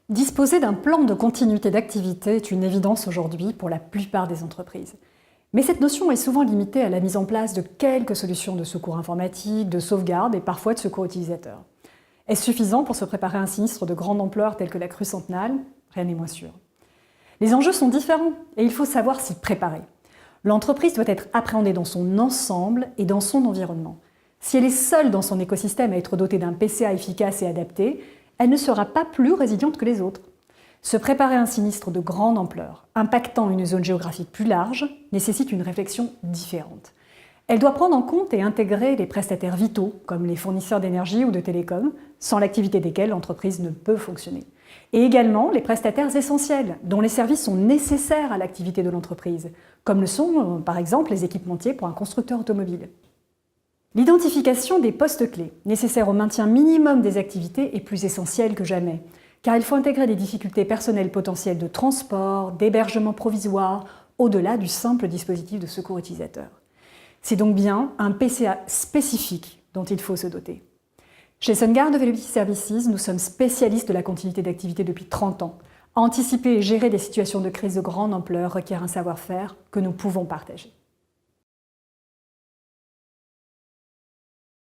Disposer d'un plan de continuité d'activité est une évidence aujourd'hui pour la plupart des entreprises. Mais cette notion est souvent limitée à la mise en place de quelques solutions de secours informatique, de sauvegarde et parfois de secours utilisateurs. Est-ce suffisant pour se préparer à un sinistre de grande ampleur tel que la crue Centenale? Rien n'est moins sûr. Les enjeux sont différents et il faut savoir s'y préparer. L'entreprise doit être appréhendée dans son ensemble et dans son environnement. Si elle est seule dans son écosystème à être dotée d'un PCA efficace et adapté, elle ne sera pas plus résiliente que les autres. Se préparer à un sinistre de grande ampleur, impactant une zone géographique plus large, nécessite une réflexion différente. Elle doit prendre en compte et intégrer les prestataires vitaux, comme les fournisseurs d'énergie ou de télécom, sans l'activité desquels l'entreprise ne peut fonctionner. Et également les prestataires essentiels, dont les services sont nécessaires à l'activité de l'entreprise, comme le sont par exemple les équipementiers pour un constructeur automobile. L'identification des postes clés, nécessaires au maintien minimum des activités, est plus essentielle que jamais, car il faut intégrer des difficultés personnelles potentielles de transport, d'hébergement provisoire, au-delà du simple dispositif de secours utilisateur. C'est donc bien un PCA spécifique dont il faut se doter. Chez SunGard Availability Services, nous sommes spécialistes de la continuité d'activité depuis 30 ans. Anticiper et gérer des situations de crise de grande ampleur requiert un savoir-faire que nous pouvons partager.